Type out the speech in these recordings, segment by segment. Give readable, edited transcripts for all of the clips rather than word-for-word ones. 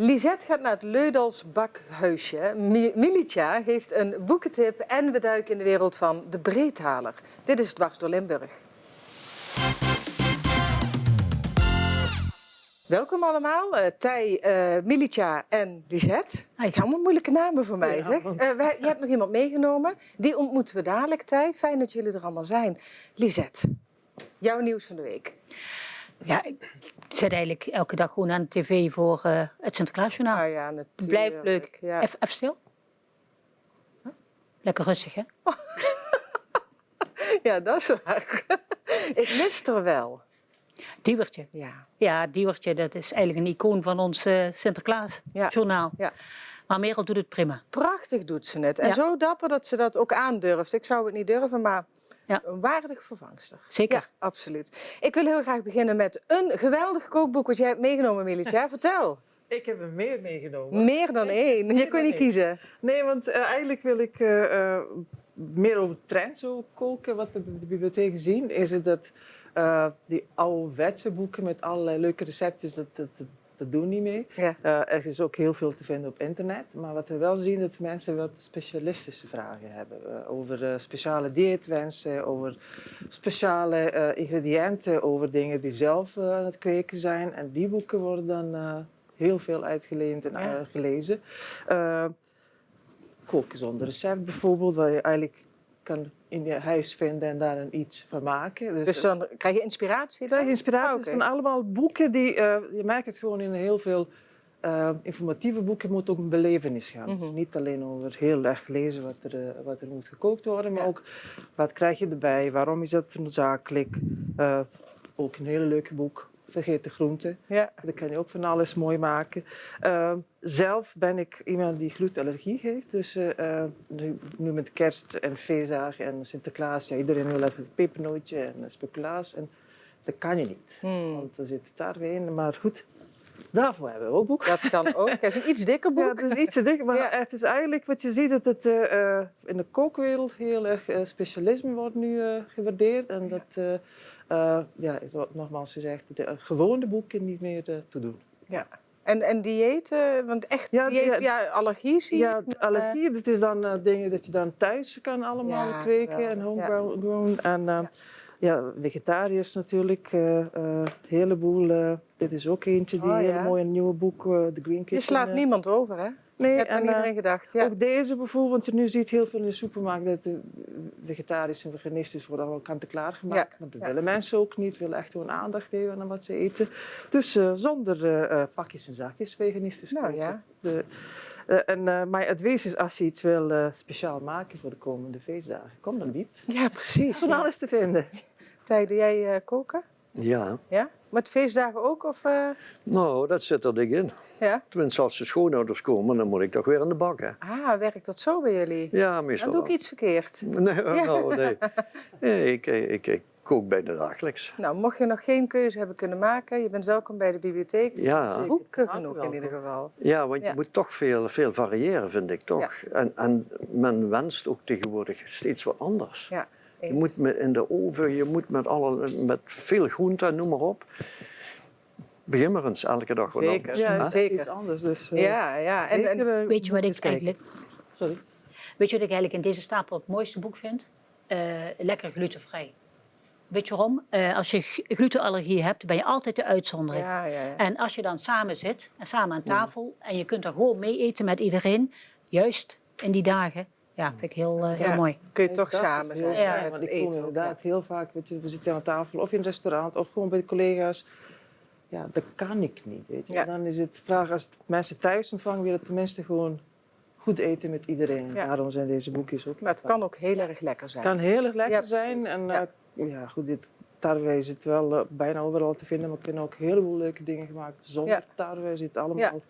Lisette gaat naar het Leudals bakhuisje. Milica heeft een boekentip en we duiken in de wereld van de Breedhaler. Dit is Dwars door Limburg. Welkom allemaal, Tij, Milica en Lisette. Het zijn allemaal moeilijke namen voor mij, zeg. Je hebt nog iemand meegenomen, die ontmoeten we dadelijk, Tij. Fijn dat jullie er allemaal zijn. Lisette, jouw nieuws van de week. Ja, ik zit eigenlijk elke dag gewoon aan de tv voor het Sinterklaasjournaal. Ah ja, natuurlijk. Blijft leuk. Ja. Even stil. Wat? Lekker rustig, hè? Ja, dat is waar. Ik mis er wel. Diewertje. Ja. Ja, Diewertje, dat is eigenlijk een icoon van ons Sinterklaasjournaal. Ja. Maar Merel doet het prima. Prachtig doet ze het. En Ja. zo dapper dat ze dat ook aandurft. Ik zou het niet durven, maar Ja. een waardig vervangster. Zeker. Ja, absoluut. Ik wil heel graag beginnen met een geweldig kookboek wat jij hebt meegenomen, Milica. Vertel. Ik heb er meer meegenomen. Meer dan één. Je kon niet kiezen. Nee, want eigenlijk wil ik meer over trends koken. Wat we in de bibliotheek zien, is het dat die ouderwetse boeken met allerlei leuke receptjes, dat doen niet mee. Ja. Er is ook heel veel te vinden op internet. Maar wat we wel zien, dat mensen wat specialistische vragen hebben. Over speciale dieetwensen, over speciale ingrediënten, over dingen die zelf aan het kweken zijn. En die boeken worden dan heel veel uitgeleend en gelezen. Koken zonder recept bijvoorbeeld, waar je eigenlijk kan in je huis vinden en daar een iets van maken. Dus dan krijg je inspiratie? Dan? Inspiratie oké. zijn allemaal boeken die, je merkt het gewoon in heel veel informatieve boeken, moet ook een belevenis gaan. Dus niet alleen over heel erg lezen wat er moet gekookt worden, maar ook wat krijg je erbij, waarom is dat noodzakelijk. Ook een hele leuke boek. Vergeet de groenten. Ja. Daar kan je ook van alles mooi maken. Zelf ben ik iemand die glutenallergie heeft. Dus nu met kerst en feestdagen en Sinterklaas, ja, iedereen wil even een pepernootje en speculaas. En dat kan je niet, want er zit tarwe in. Maar goed, daarvoor hebben we ook boek. Dat kan ook. Het is een iets dikker boek. Ja, het is iets te dik, maar het is eigenlijk wat je ziet, dat het in de kookwereld heel erg specialisme wordt nu gewaardeerd. En dat... nogmaals gezegd, de gewone boeken niet meer te doen. Ja. En diëten, want echt allergie zie je? Ja, allergie, dat is dan dingen dat je dan thuis kan allemaal kweken en homegrown. En vegetariërs natuurlijk, heleboel. Dit is ook eentje, die hele mooie nieuwe boek, The Green Kitchen. Je slaat niemand over, hè? Nee, Ik heb er niet aan gedacht. Ja. Ook deze bijvoorbeeld, want je nu ziet heel veel in de supermarkt dat de vegetarisch en veganistisch worden al kant-en-klaar gemaakt. Maar dat willen mensen ook niet, willen echt gewoon aandacht geven aan wat ze eten. Dus zonder pakjes en zakjes veganistisch koken. Maar het wees is, als je iets wil speciaal maken voor de komende feestdagen, kom dan diep. Ja, precies. Van alles te vinden. Tij, doe jij koken? Ja. Ja? Met feestdagen ook? Of, Nou, dat zit er dik in. Ja? Tenminste, als de schoonouders komen, dan moet ik toch weer aan de bak, hè. Ah, werkt dat zo bij jullie? Ja, meestal Dan doe ik iets verkeerd. Nee, nee, ik kook bijna dagelijks. Nou, mocht je nog geen keuze hebben kunnen maken, je bent welkom bij de bibliotheek. Ja. Boeken genoeg in ieder geval. Ja, want je moet toch veel variëren, vind ik toch. Ja. En men wenst ook tegenwoordig steeds wat anders. Ja. Je moet in de oven, je moet met veel groenten, noem maar op. Begin maar eens elke dag wat zeker. anders. Ja, zeker. iets anders. Dus, ja. Zeker, weet je wat ik eigenlijk... Sorry. Weet je wat ik eigenlijk in deze stapel het mooiste boek vind? Lekker glutenvrij. Weet je waarom? Als je glutenallergie hebt, ben je altijd de uitzondering. Ja. En als je dan samen zit, en samen aan tafel, en je kunt er gewoon mee eten met iedereen, juist in die dagen, vind ik heel mooi. Kun je toch samen zijn. Ja, met want het ik voel eten. inderdaad heel vaak, weet je, we zitten aan tafel of in een restaurant of gewoon bij de collega's. Ja, dat kan ik niet, weet je. Ja. Dan is het vraag, als mensen thuis ontvangen, willen tenminste gewoon goed eten met iedereen. Ja. Daarom zijn deze boekjes ook. Maar het kan ook heel erg lekker zijn. Het kan heel erg lekker Ja, zijn. precies. En goed, dit tarwe is het wel bijna overal te vinden, maar we kunnen ook een heleboel leuke dingen gemaakt. Zonder tarwe zit allemaal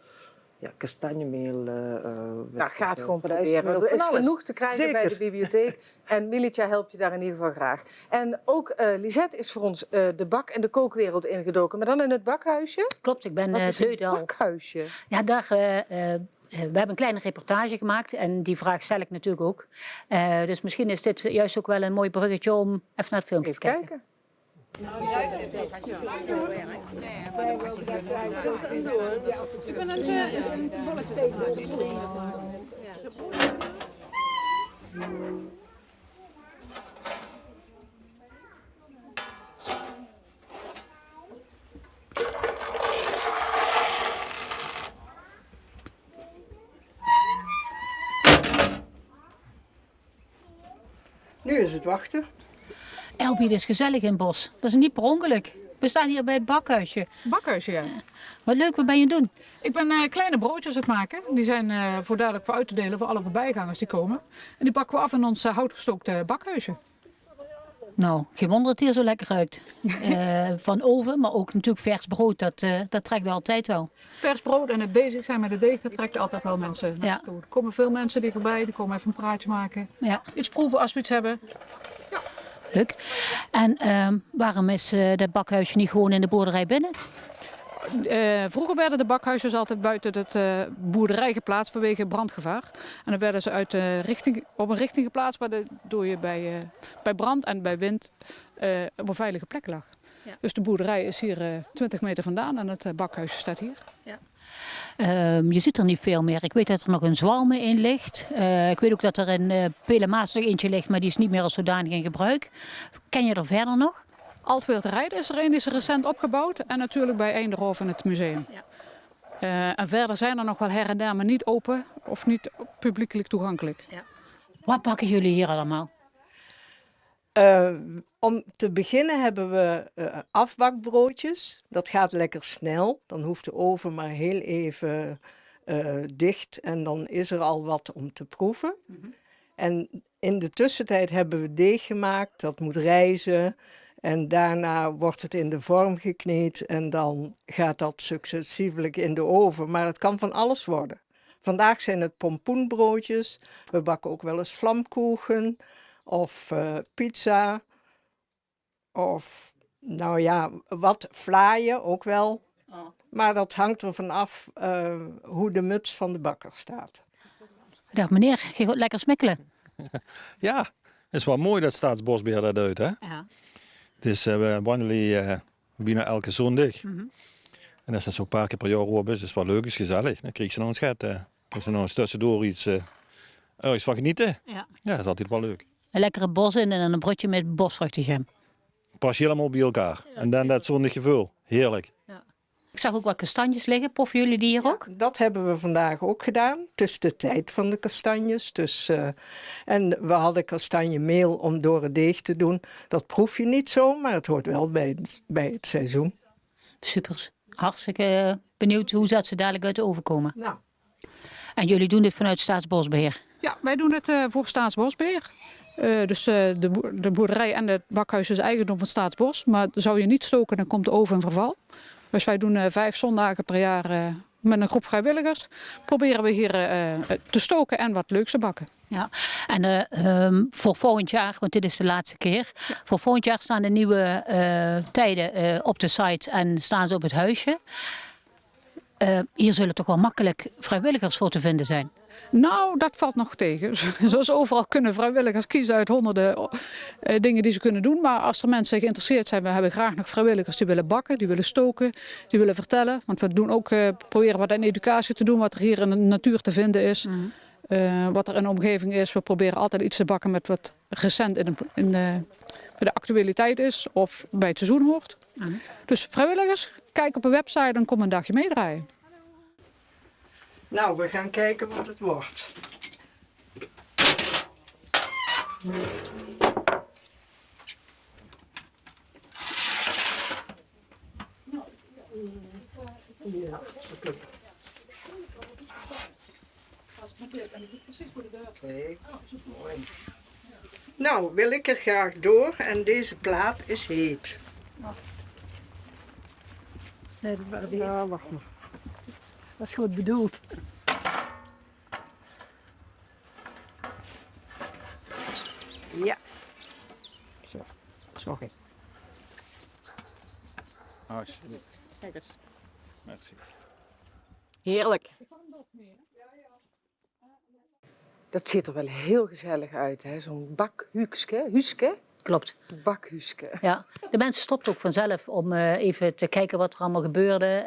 kastanjemeel. Nou, ga het gewoon rijstmeel, proberen. Er is van alles. genoeg te krijgen bij de bibliotheek. En Milica helpt je daar in ieder geval graag. En ook Lisette is voor ons de bak- en de kookwereld ingedoken. Maar dan in het bakhuisje? Klopt, ik ben Wat is een Leudal. bakhuisje? Ja, daar... we hebben een kleine reportage gemaakt en die vraag stel ik natuurlijk ook. Dus misschien is dit juist ook wel een mooi bruggetje om even naar het filmpje Even te kijken. kijken. Nu is het wachten. Elbie, dit is gezellig in het bos. Dat is niet per ongeluk. We staan hier bij het bakhuisje. Bakhuisje, ja. Wat leuk, wat ben je aan het doen? Ik ben kleine broodjes aan het maken. Die zijn voor duidelijk voor uit te delen voor alle voorbijgangers die komen. En die bakken we af in ons houtgestookte bakhuisje. Nou, geen wonder dat het hier zo lekker ruikt. Van oven, maar ook natuurlijk vers brood. Dat trekt altijd wel. Vers brood en het bezig zijn met de deeg, dat trekt altijd wel mensen naar ons toe. Er komen veel mensen die voorbij, die komen even een praatje maken. Ja. Iets proeven als we iets hebben. Leuk. En waarom is dat bakhuisje niet gewoon in de boerderij binnen? Vroeger werden de bakhuisjes altijd buiten de boerderij geplaatst vanwege brandgevaar. En dan werden ze op een richting geplaatst waardoor je bij brand en bij wind op een veilige plek lag. Ja. Dus de boerderij is hier 20 meter vandaan en het bakhuisje staat hier. Ja. Je ziet er niet veel meer. Ik weet dat er nog een zwalme in ligt. Ik weet ook dat er een Pelemaas nog eentje ligt, maar die is niet meer als zodanig in gebruik. Ken je er verder nog? Altweerterij is er een, die is recent opgebouwd. En natuurlijk bij Eenderhoven het museum. Ja. En verder zijn er nog wel her en der, maar niet open of niet publiekelijk toegankelijk. Ja. Wat bakken jullie hier allemaal? Om te beginnen hebben we afbakbroodjes. Dat gaat lekker snel. Dan hoeft de oven maar heel even dicht en dan is er al wat om te proeven. Mm-hmm. En in de tussentijd hebben we deeg gemaakt. Dat moet rijzen. En daarna wordt het in de vorm gekneed en dan gaat dat successievelijk in de oven. Maar het kan van alles worden. Vandaag zijn het pompoenbroodjes. We bakken ook wel eens vlamkoegen of pizza. Of nou ja, wat vlaaien ook wel. Oh. Maar dat hangt er vanaf hoe de muts van de bakker staat. Dag meneer, je gaat lekker smikkelen. Ja, het is wel mooi dat Staatsbosbeheer dat doet, hè? Ja. Dus we wandelen bijna elke zondag. Mm-hmm. En als dat zo'n paar keer per jaar op is het wel leuk, is gezellig. Dan krijg je nog een schat. Als je nog eens tussendoor iets van genieten. Ja, dat is altijd wel leuk. Een lekkere bos in en een broodje met bosvruchtenjam. Pas je helemaal bij elkaar. Ja, en dan dat zonnig gevoel. Heerlijk. Ja. Ik zag ook wat kastanjes liggen. Poffen jullie die hier ook? Dat hebben we vandaag ook gedaan. Het is de tijd van de kastanjes. Dus, en we hadden kastanjemeel om door het deeg te doen. Dat proef je niet zo, maar het hoort wel bij het seizoen. Super. Hartstikke benieuwd hoe dat ze dadelijk uit de oven komen. Nou. En jullie doen dit vanuit Staatsbosbeheer? Ja, wij doen het voor Staatsbosbeheer. Dus de boerderij en het bakhuis is eigendom van Staatsbos. Maar zou je niet stoken, dan komt de oven in verval. Dus wij doen 5 zondagen per jaar met een groep vrijwilligers. Proberen we hier te stoken en wat leuks te bakken. Ja, en voor volgend jaar, want dit is de laatste keer. Ja. Voor volgend jaar staan de nieuwe tijden op de site en staan ze op het huisje. Hier zullen toch wel makkelijk vrijwilligers voor te vinden zijn? Nou, dat valt nog tegen. Zoals overal kunnen vrijwilligers kiezen uit honderden dingen die ze kunnen doen. Maar als er mensen geïnteresseerd zijn, we hebben graag nog vrijwilligers die willen bakken, die willen stoken, die willen vertellen. Want we doen ook, proberen wat aan educatie te doen, wat er hier in de natuur te vinden is. Mm-hmm. Wat er in de omgeving is. We proberen altijd iets te bakken met wat recent in de actualiteit is of bij het seizoen hoort. Mm-hmm. Dus vrijwilligers, kijk op een website en kom een dagje meedraaien. Nou, we gaan kijken wat het wordt. Ja, super. Kijk, mooi. Nou, wil ik er graag door en deze plaat is heet. Nee, dat waren die. Ja, wacht maar. Dat is goed bedoeld. Ja. Zo, sorry. Alsjeblieft. Kijk eens. Merci. Heerlijk. Dat ziet er wel heel gezellig uit, hè? Zo'n bakhuske. Klopt. Bakhuske. Ja. De mensen stopten ook vanzelf om even te kijken wat er allemaal gebeurde.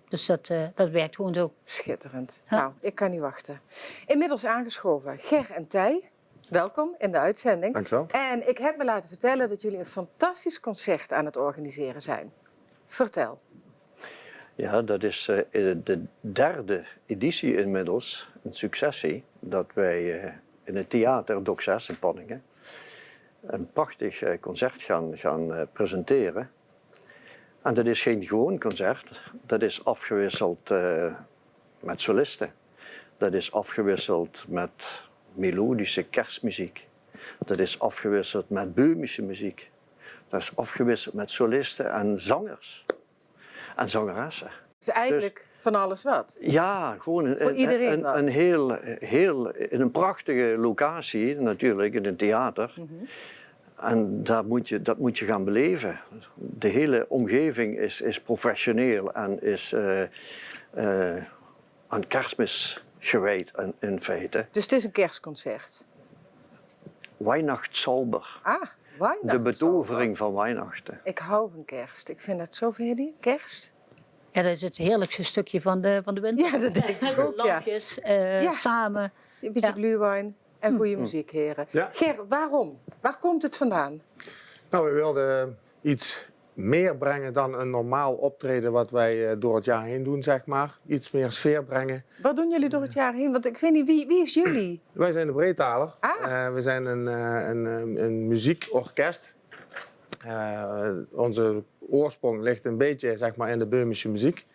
Dus dat werkt gewoon zo. Schitterend. Ja. Nou, ik kan niet wachten. Inmiddels aangeschoven Ger en Tij. Welkom in de uitzending. Dankjewel. En ik heb me laten vertellen dat jullie een fantastisch concert aan het organiseren zijn. Vertel. Ja, dat is de derde editie inmiddels, een successie, dat wij in het theater Doc 6 in Panningen een prachtig concert gaan presenteren. En dat is geen gewoon concert, dat is afgewisseld met solisten. Dat is afgewisseld met melodische kerstmuziek. Dat is afgewisseld met böhmische muziek. Dat is afgewisseld met solisten en zangers en zangeressen. Dus eigenlijk van alles wat. Ja, gewoon Voor iedereen wel. een heel in een prachtige locatie, natuurlijk, in een theater. En dat moet je gaan beleven. De hele omgeving is professioneel en is aan Kerstmis gewijd in feite. Dus het is een kerstconcert. Weihnachtszauber. Ah, Weihnachten. De betovering van Weihnachten. Ik hou van kerst. Ik vind het zo veel kerst. Ja, dat is het heerlijkste stukje van de winter. Ja, dat denk ik ook. Ja. Lampjes, samen. Een beetje Ja. glühwein en goede muziek, heren. Ja. Ger, waarom? Waar komt het vandaan? Nou, we wilden iets meer brengen dan een normaal optreden wat wij door het jaar heen doen, zeg maar. Iets meer sfeer brengen. Wat doen jullie door het jaar heen? Want ik weet niet, wie is jullie? Wij zijn de Breetaler. Ah. We zijn een muziekorkest. Onze oorsprong ligt een beetje, zeg maar, in de Böhmische muziek.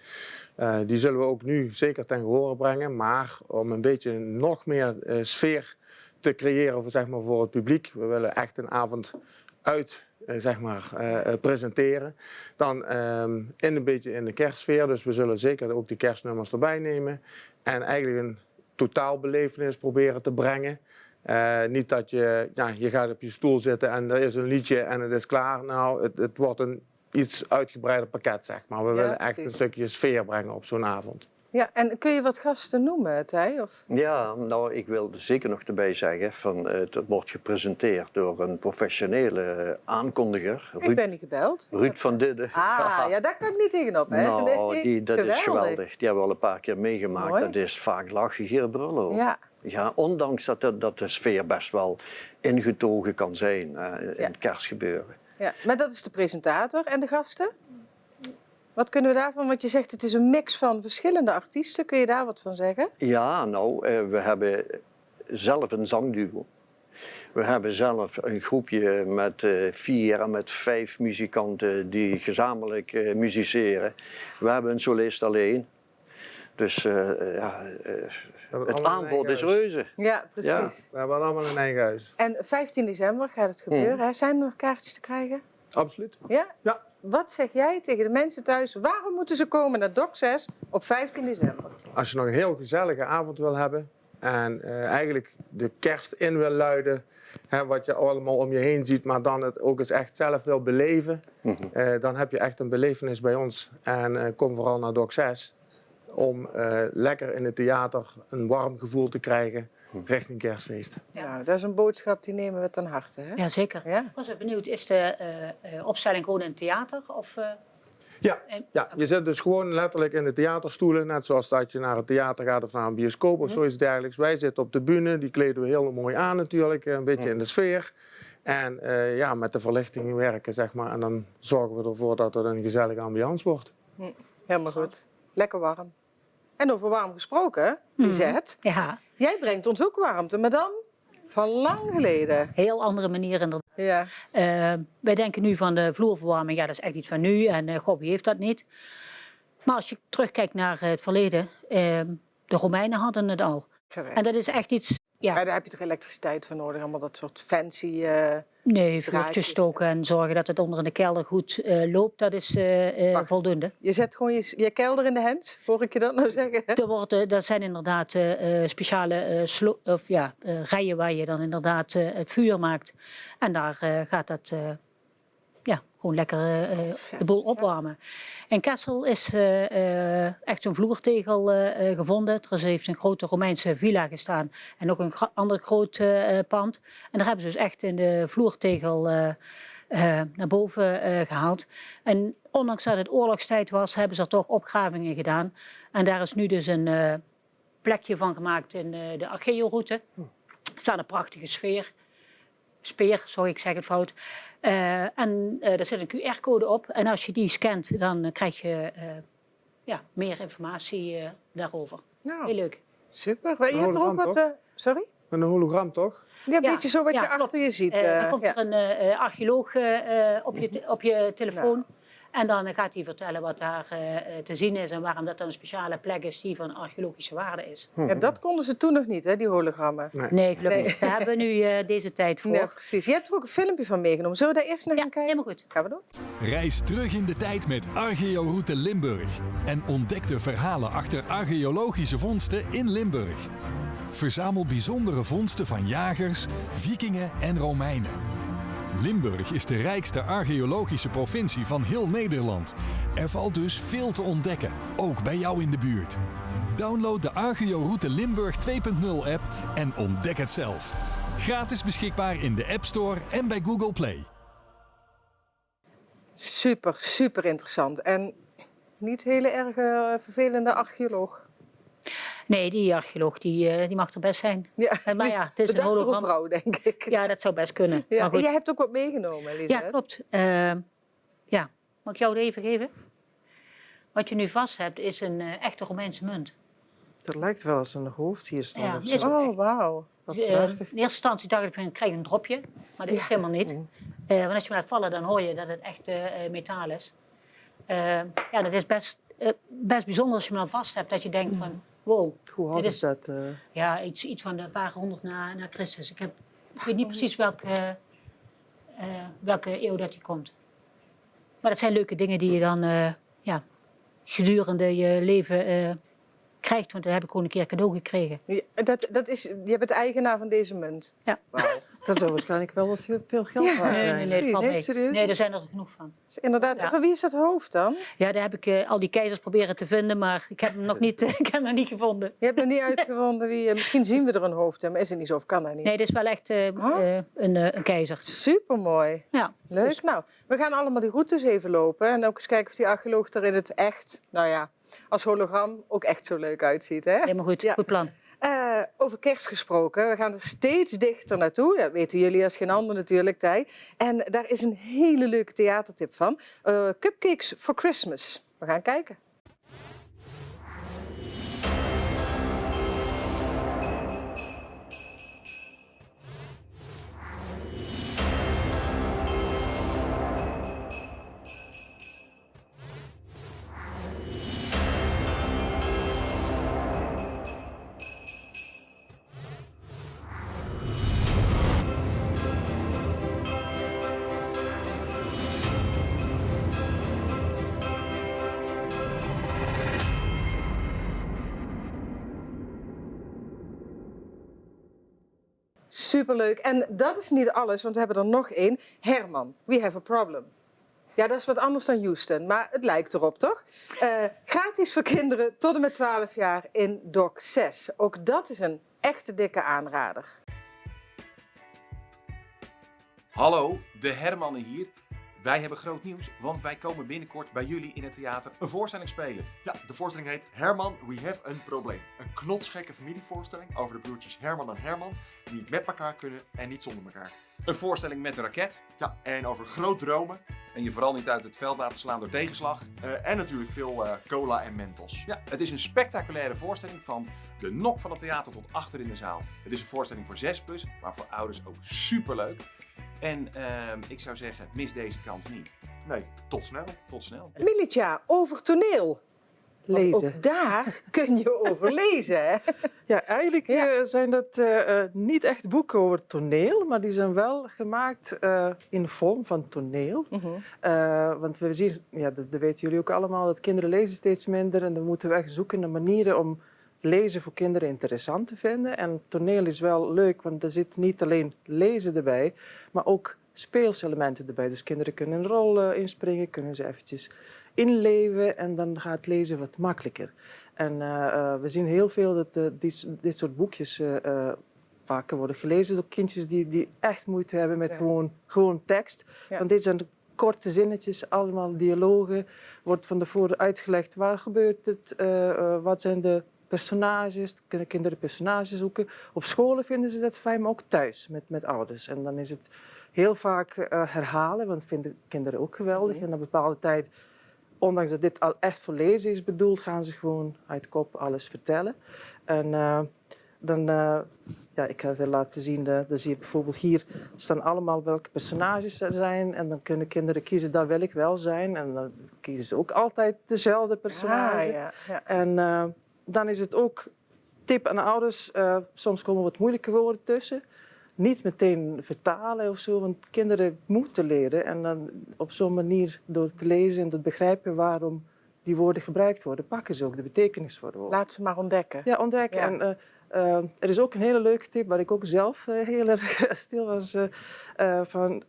Die zullen we ook nu zeker ten gehore brengen. Maar om een beetje nog meer sfeer te creëren, zeg maar, voor het publiek. We willen echt een avond zeg maar, presenteren. Dan een beetje in de kerstsfeer. Dus we zullen zeker ook die kerstnummers erbij nemen. En eigenlijk een totaalbelevenis proberen te brengen. Niet dat je gaat op je stoel zitten en er is een liedje en het is klaar. Nou, het wordt een iets uitgebreider pakket, zeg maar. We willen echt een stukje sfeer brengen op zo'n avond. Ja, en kun je wat gasten noemen, Tij? Of? Ja, nou, ik wil er zeker nog erbij zeggen, het wordt gepresenteerd door een professionele aankondiger. Ik ben niet gebeld. Ruud van Didde. Ah, ja, daar kan ik niet tegenop, hè? Nou, Nee, dat is geweldig. Die hebben we al een paar keer meegemaakt. Mooi. Dat is vaak lachen, gieren, brullen. Hoor. Ja. Ja, ondanks dat de sfeer best wel ingetogen kan zijn in Ja. het kerstgebeuren. Ja, maar dat is de presentator en de gasten? Wat kunnen we daarvan? Want je zegt het is een mix van verschillende artiesten. Kun je daar wat van zeggen? Ja, nou, we hebben zelf een zangduo. We hebben zelf een groepje met 4 en met 5 muzikanten die gezamenlijk musiceren. We hebben een solist alleen. Dus het aanbod is reuze. Ja, precies. Ja. We hebben allemaal een eigen huis. En 15 december gaat het gebeuren. Hè? Zijn er nog kaartjes te krijgen? Absoluut. Ja? Ja. Wat zeg jij tegen de mensen thuis? Waarom moeten ze komen naar Doc 6 op 15 december? Als je nog een heel gezellige avond wil hebben en eigenlijk de kerst in wil luiden, wat je allemaal om je heen ziet, maar dan het ook eens echt zelf wil beleven, dan heb je echt een belevenis bij ons. En kom vooral naar Doc 6 om lekker in het theater een warm gevoel te krijgen richting kerstfeest. Ja. Nou, dat is een boodschap die nemen we ten harte. Hè? Ja, zeker. Ja? Ik was even benieuwd, is de opstelling gewoon in het theater? Of, Ja, je zit dus gewoon letterlijk in de theaterstoelen, net zoals dat je naar het theater gaat of naar een bioscoop of zoiets dergelijks. Wij zitten op de bühne, die kleden we heel mooi aan natuurlijk, een beetje in de sfeer. En met de verlichting werken, zeg maar. En dan zorgen we ervoor dat het een gezellige ambiance wordt. Helemaal goed. Lekker warm. En over warm gesproken, Lisette. ja, Jij brengt ons ook warmte, maar dan van lang geleden. heel andere manier inderdaad. Ja. Wij denken nu van de vloerverwarming, ja, dat is echt iets van nu en wie heeft dat niet. Maar als je terugkijkt naar het verleden, de Romeinen hadden het al. Correct. En dat is echt iets, Ja, daar heb je toch elektriciteit voor nodig, allemaal dat soort fancy... nee, draadjes. vloertjes stoken en zorgen dat het onder in de kelder goed loopt, dat is voldoende. Je zet gewoon je kelder in de hand, hoor ik je dat nou zeggen? Dat zijn inderdaad speciale rijen waar je dan inderdaad het vuur maakt. En daar gaat dat gewoon lekker de boel opwarmen. In Kessel is echt zo'n vloertegel gevonden. Er heeft een grote Romeinse villa gestaan en ook een ander groot pand. En daar hebben ze dus echt in de vloertegel naar boven gehaald. En ondanks dat het oorlogstijd was, hebben ze er toch opgravingen gedaan. En daar is nu dus een plekje van gemaakt in de Archeoroute. Er staat een prachtige speer, sorry, ik zeg het fout. En daar zit een QR-code op. En als je die scant, dan krijg je meer informatie daarover. Nou, heel leuk. Super. Maar je hebt er ook wat... sorry? Met een hologram, toch? Ja, een beetje zo wat je achter je ziet. Dan komt er een archeoloog op je telefoon. En dan gaat hij vertellen wat daar te zien is en waarom dat dan een speciale plek is die van archeologische waarde is. Ja, dat konden ze toen nog niet, hè, die hologrammen. Nee, gelukkig niet. Daar hebben we nu deze tijd voor. Nee, precies. Je hebt er ook een filmpje van meegenomen. Zullen we daar eerst naar gaan kijken? Helemaal goed. Gaan we doen. Reis terug in de tijd met Archeoroute Limburg. En ontdek de verhalen achter archeologische vondsten in Limburg. Verzamel bijzondere vondsten van jagers, vikingen en Romeinen. Limburg is de rijkste archeologische provincie van heel Nederland. Er valt dus veel te ontdekken, ook bij jou in de buurt. Download de Archeoroute Limburg 2.0 app en ontdek het zelf. Gratis beschikbaar in de App Store en bij Google Play. Super, super interessant. En niet hele erg vervelende archeoloog. Nee, die archeoloog die mag er best zijn. Ja, maar ja, het is een hologram. vrouw, denk ik. Ja, dat zou best kunnen. Ja. Maar goed. En jij hebt ook wat meegenomen, Lisette. Ja, klopt. Mag ik jou het even geven? Wat je nu vast hebt is een echte Romeinse munt. Er lijkt wel eens een hoofd hier staan Ja, of is zo. ook Oh, wauw. Wat in prachtig. eerste instantie dacht ik van ik krijg een dropje, maar dat is helemaal niet. Want als je hem laat vallen, dan hoor je dat het echt metaal is. Dat is best bijzonder als je hem dan vast hebt, dat je denkt van wow. Hoe oud dit is dat? Ja, iets van een paar honderd na Christus. Ik weet niet precies welke eeuw dat die komt. Maar dat zijn leuke dingen die je dan gedurende je leven krijgt. Want dat heb ik gewoon een keer cadeau gekregen. Ja, je bent de eigenaar van deze munt. Ja. Wauw. Dat zou waarschijnlijk wel wat veel geld waard zijn. Nee, dat valt mee. Serieus? Nee, er zijn er genoeg van. Inderdaad. Ja. Van wie is dat hoofd dan? Ja, daar heb ik al die keizers proberen te vinden, maar ik heb hem nog niet, niet gevonden. Je hebt nog niet uitgevonden wie... misschien zien we er een hoofd in, maar is het niet zo of kan dat niet? Nee, dit is wel echt een keizer. Supermooi. Ja. Leuk. Dus- Nou, we gaan allemaal die routes even lopen. En ook eens kijken of die archeoloog er in het echt, als hologram ook echt zo leuk uitziet. Hè? Helemaal goed. Ja. Goed plan. Over kerst gesproken, we gaan er steeds dichter naartoe. Dat weten jullie als geen ander natuurlijk, Tij. En daar is een hele leuke theatertip van. Cupcakes for Christmas. We gaan kijken. Superleuk. En dat is niet alles, want we hebben er nog één. Herman, we have a problem. Ja, dat is wat anders dan Houston, maar het lijkt erop, toch? Gratis voor kinderen tot en met 12 jaar in Doc 6. Ook dat is een echte dikke aanrader. Hallo, de Hermannen hier. Wij hebben groot nieuws, want wij komen binnenkort bij jullie in het theater een voorstelling spelen. Ja, de voorstelling heet Herman, we have een probleem. Een knotsgekke familievoorstelling over de broertjes Herman en Herman die niet met elkaar kunnen en niet zonder elkaar. Een voorstelling met een raket. Ja, en over groot dromen. En je vooral niet uit het veld laten slaan door tegenslag. En natuurlijk veel cola en mentos. Ja, het is een spectaculaire voorstelling van de nok van het theater tot achter in de zaal. Het is een voorstelling voor 6+, maar voor ouders ook superleuk. En ik zou zeggen, mis deze kans niet. Nee, tot snel. Tot snel. Milica, over toneel. Want Lezen. ook daar kun je over lezen, hè? Ja, eigenlijk zijn dat niet echt boeken over toneel, maar die zijn wel gemaakt in de vorm van toneel. Want we zien, dat weten jullie ook allemaal, dat kinderen lezen steeds minder en dan moeten we echt zoeken naar manieren om lezen voor kinderen interessant te vinden. En toneel is wel leuk, want er zit niet alleen lezen erbij, maar ook speelselementen erbij. Dus kinderen kunnen een rol inspringen, kunnen ze eventjes inleven en dan gaat lezen wat makkelijker. En we zien heel veel dat dit soort boekjes vaker worden gelezen door kindjes die echt moeite hebben met gewoon tekst. Ja. Want dit zijn korte zinnetjes, allemaal dialogen. Wordt van tevoren uitgelegd waar gebeurt het, wat zijn de personages. Kunnen kinderen personages zoeken. Op scholen vinden ze dat fijn, maar ook thuis met ouders. En dan is het heel vaak herhalen, want dat vinden kinderen ook geweldig. En na een bepaalde tijd, ondanks dat dit al echt voor lezen is bedoeld, gaan ze gewoon uit kop alles vertellen. En ik ga het weer laten zien. Dan zie je bijvoorbeeld hier staan allemaal welke personages er zijn. En dan kunnen kinderen kiezen, daar wil ik wel zijn. En dan kiezen ze ook altijd dezelfde personage. En dan is het ook tip aan ouders. Soms komen wat moeilijke woorden tussen. Niet meteen vertalen of zo, want kinderen moeten leren. En dan op zo'n manier, door te lezen en te begrijpen waarom die woorden gebruikt worden, pakken ze ook de betekenis voor de woorden. Laat ze maar ontdekken. Ja, ontdekken. Ja. En er is ook een hele leuke tip, waar ik ook zelf heel erg stil was van.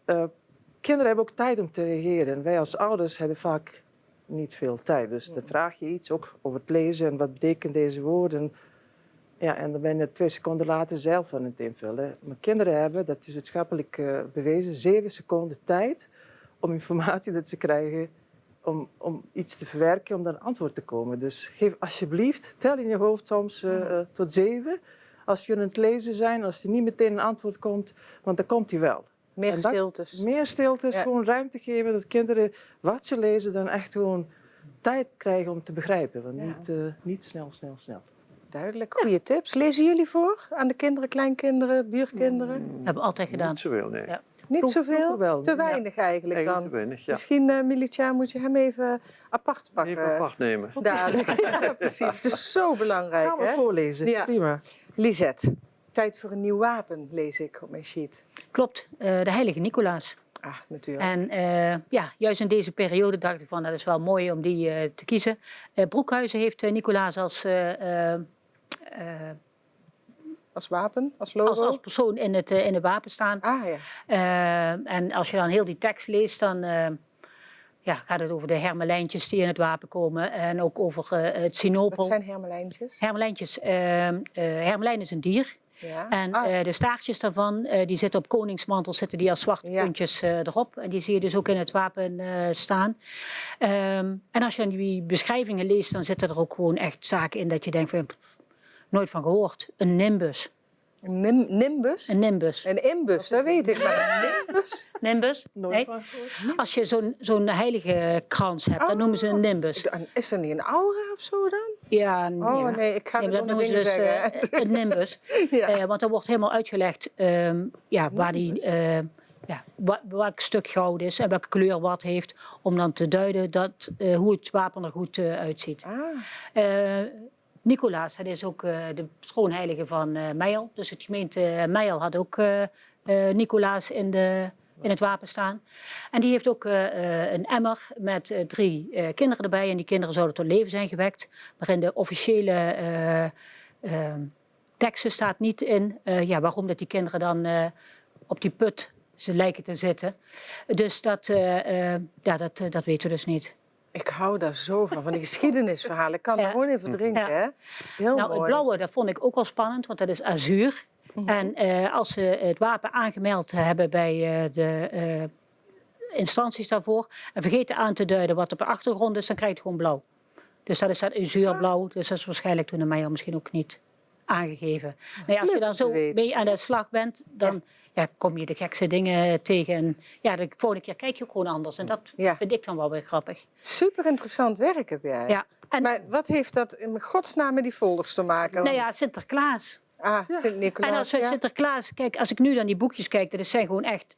Kinderen hebben ook tijd om te reageren. En wij als ouders hebben vaak niet veel tijd. Dus dan vraag je iets, ook over het lezen en wat betekenen deze woorden. Ja, en dan ben je 2 seconden later zelf aan het invullen. Maar kinderen hebben, dat is wetenschappelijk bewezen, 7 seconden tijd om informatie dat ze krijgen om iets te verwerken, om dan een antwoord te komen. Dus geef alsjeblieft, tel in je hoofd soms tot 7. Als je aan het lezen zijn, als er niet meteen een antwoord komt, want dan komt hij wel. Meer stiltes. Meer stiltes, gewoon ruimte geven, dat kinderen wat ze lezen dan echt gewoon tijd krijgen om te begrijpen. Want niet snel. Duidelijk, goede tips. Lezen jullie voor aan de kinderen, kleinkinderen, buurkinderen? Dat hebben we altijd gedaan. Niet zoveel, nee. Ja. Niet zoveel? wel. Te weinig eigenlijk dan. Eigenlijk te weinig, ja. Misschien, Milica, moet je hem even apart pakken. Even apart nemen. Dadelijk. Ja, precies. Het is zo belangrijk. Gaan we hè? voorlezen, Ja. prima. Lisette, tijd voor een nieuw wapen, lees ik op mijn sheet. Klopt, de heilige Nicolaas. Ah, natuurlijk. En juist in deze periode dacht ik van, dat is wel mooi om die te kiezen. Broekhuizen heeft Nicolaas als als wapen, als logo? als persoon in het wapen staan. Ah ja. En als je dan heel die tekst leest, dan gaat het over de hermelijntjes die in het wapen komen. En ook over het sinopel. Wat zijn hermelijntjes? Hermelijntjes. Hermelijn is een dier. Ja. En de staartjes daarvan, die zitten op koningsmantel, zitten die als zwarte puntjes erop. En die zie je dus ook in het wapen staan. En als je dan die beschrijvingen leest, dan zitten er ook gewoon echt zaken in dat je denkt van, nooit van gehoord. Een nimbus. Een nimbus? Een nimbus. Een imbus, dat weet ik. Maar een nimbus? Nimbus? Nooit van gehoord. Als je zo'n heilige krans hebt, dan noemen ze een nimbus. Is dat niet een aura of zo dan? Ja, nee, ik ga maar de dat noemen ze dingen dus zeggen. een nimbus. Want er wordt helemaal uitgelegd waar die, welk stuk goud is en welke kleur wat heeft. Om dan te duiden hoe het wapen er goed uitziet. Nicolaas, dat is ook de troonheilige van Meijel. Dus het gemeente Meijel had ook Nicolaas in het wapen staan. En die heeft ook een emmer met 3 kinderen erbij. En die kinderen zouden tot leven zijn gewekt. Maar in de officiële teksten staat niet in waarom dat die kinderen dan op die put ze lijken te zitten. Dus dat weten we dus niet. Ik hou daar zo van die geschiedenisverhalen. Ik kan er gewoon even drinken. Hè? Heel mooi. Het blauwe, dat vond ik ook wel spannend, want dat is azuur. En als ze het wapen aangemeld hebben bij de instanties daarvoor en vergeten aan te duiden wat op de achtergrond is, dan krijg je gewoon blauw. Dus dat is dat azuurblauw. Dus dat is waarschijnlijk toen de Meijer misschien ook niet aangegeven. Nou als je dan zo mee aan de slag bent, dan kom je de gekste dingen tegen. En de volgende keer kijk je ook gewoon anders. En dat vind ik dan wel weer grappig. Super interessant werk heb jij. Ja. Maar wat heeft dat in godsnaam met die folders te maken? Nou ja, Sinterklaas. Sint-Nicolaas. En als we Sinterklaas, kijk, als ik nu naar die boekjes kijk, dat zijn gewoon echt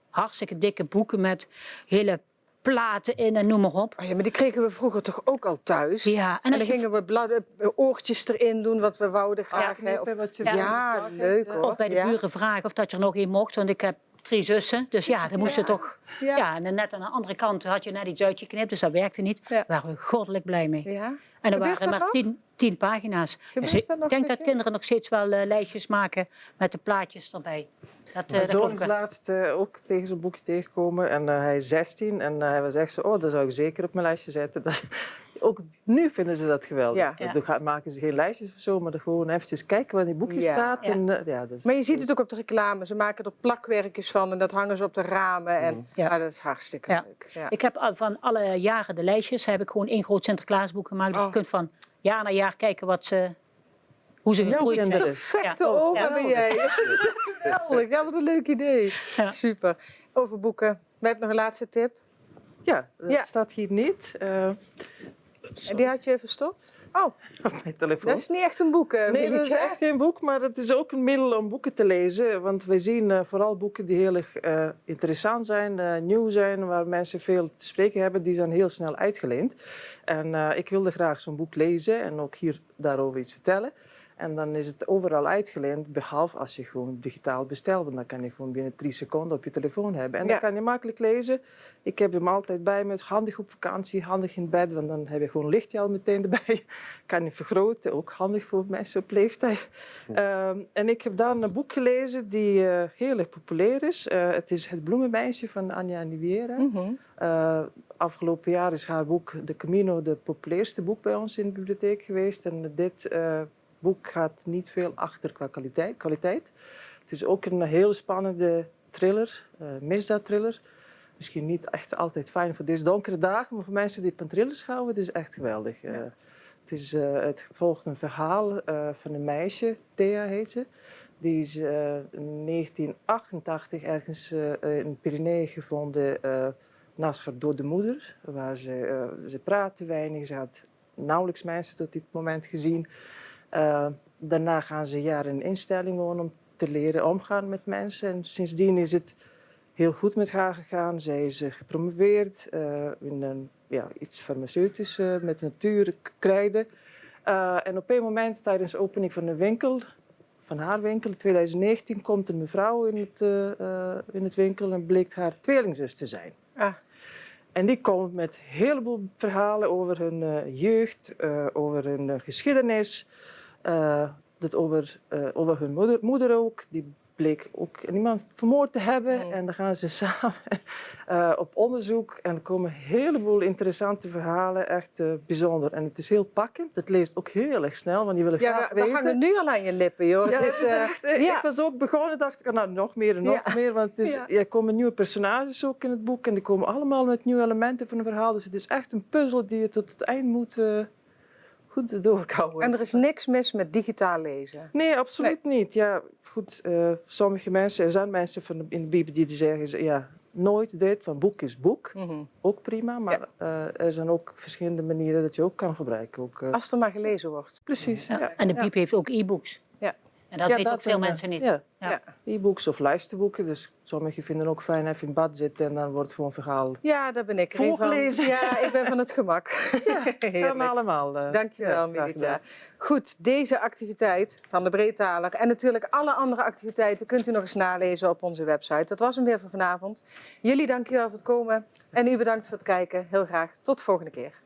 hartstikke dikke boeken met hele platen in en noem maar op. Maar die kregen we vroeger toch ook al thuis? Ja. En dan gingen we oortjes erin doen wat we wouden graag. leuk hoor. Of bij de buren vragen of dat je er nog een mocht. Want ik heb 3 zussen. Dus ja, dan moesten toch... Ja. Ja, en net aan de andere kant had je net iets uitgeknipt, dus dat werkte niet. Daar waren we goddelijk blij mee. Ja. En er Gebeurt waren dat maar nog? 10 pagina's. Gebeurt Dus dat nog ik denk dat misschien? kinderen nog steeds wel lijstjes maken met de plaatjes erbij. Mijn dat zoon geloof is ik wel. laatst ook tegen zo'n boekje tegengekomen en hij is 16 en hij was echt zo, oh, dat zou ik zeker op mijn lijstje zetten. Ook nu vinden ze dat geweldig. Ja. Dan maken ze geen lijstjes of zo, maar dan gewoon eventjes kijken wat in die boekjes Ja. staat. Ja. En, dat is Maar je ziet het ook op de reclame. Ze maken er plakwerkjes van en dat hangen ze op de ramen. En, Ja. Maar dat is hartstikke Ja. leuk. Ja. Ik heb van alle jaren de lijstjes, heb ik gewoon één groot Sinterklaasboek gemaakt. Dus je kunt van jaar naar jaar kijken hoe ze gegroeid zijn. kinderen. Perfecte Ja. oma Ja. ben jij. Dat is geweldig. Ja, wat een leuk idee. Ja. Super. Over boeken. We hebben nog een laatste tip. Ja, dat Ja. staat hier niet En die had je even verstopt? Oh, op mijn telefoon. dat is niet echt een boek, Nee, dat is Milica. echt geen boek, maar het is ook een middel om boeken te lezen. Want wij zien vooral boeken die heel erg interessant zijn, nieuw zijn, waar mensen veel te spreken hebben, die zijn heel snel uitgeleend. En ik wilde graag zo'n boek lezen en ook hier daarover iets vertellen. En dan is het overal uitgeleend, behalve als je gewoon digitaal bestelt. Want dan kan je gewoon binnen 3 seconden op je telefoon hebben. En dan Ja. kan je makkelijk lezen. Ik heb hem altijd bij me, handig op vakantie, handig in bed. Want dan heb je gewoon lichtje al meteen erbij. Kan je vergroten, ook handig voor mensen op leeftijd. En ik heb dan een boek gelezen die heel erg populair is. Het is Het bloemenmeisje van Anja Niviera. Afgelopen jaar is haar boek De Camino de populairste boek bij ons in de bibliotheek geweest. En dit boek gaat niet veel achter qua kwaliteit. Het is ook een heel spannende thriller, misdaadthriller. Misschien niet echt altijd fijn voor deze donkere dagen, maar voor mensen die van thrillers houden, het is echt geweldig. Het volgt een verhaal van een meisje, Thea heet ze. Die is in 1988 ergens in Pyreneeën gevonden, naast haar dode moeder. Waar ze praatte weinig, ze had nauwelijks mensen tot dit moment gezien. Daarna gaan ze jaren in een instelling wonen om te leren omgaan met mensen. En sindsdien is het heel goed met haar gegaan. Zij is gepromoveerd in iets farmaceutisch met natuurkruiden. En op een moment tijdens de opening van een winkel, van haar winkel in 2019, komt een mevrouw in het winkel en bleek haar tweelingzus te zijn. Ah. En die komt met een heleboel verhalen over hun jeugd, over hun geschiedenis. Over hun moeder ook. Die bleek ook iemand vermoord te hebben. En dan gaan ze samen op onderzoek. En er komen een heleboel interessante verhalen. Echt bijzonder. En het is heel pakkend. Het leest ook heel erg snel, want die willen graag we weten. hangen nu al aan je lippen, joh. Ja, Het is, echt, ik was ook begonnen, dacht ik, nou, nog meer en nog meer. Want het is, er komen nieuwe personages ook in het boek. En die komen allemaal met nieuwe elementen van een verhaal. Dus het is echt een puzzel die je tot het eind moet goed doorkouwen. En er is niks mis met digitaal lezen. Nee, absoluut niet. Ja, goed, sommige mensen, er zijn mensen in de Bijbel die zeggen, ja, nooit dit, van boek is boek. Ook prima, maar er zijn ook verschillende manieren dat je ook kan gebruiken. Ook, Als het er maar gelezen wordt. Precies. Ja. Ja. En de Biep heeft ook e-books. Ja. En dat weten ook veel mensen niet. Ja. Ja. E-books of luisterboeken. Dus sommigen vinden ook fijn even in bad zitten en dan wordt gewoon verhaal Ja, daar ben ik er een van. voorgelezen. Ja, ik ben van het gemak. Gaan allemaal. Dankjewel, graag Milica. gedaan. Goed, deze activiteit van de Breedtaler en natuurlijk alle andere activiteiten kunt u nog eens nalezen op onze website. Dat was hem weer voor vanavond. Jullie dankjewel voor het komen en u bedankt voor het kijken. Heel graag tot de volgende keer.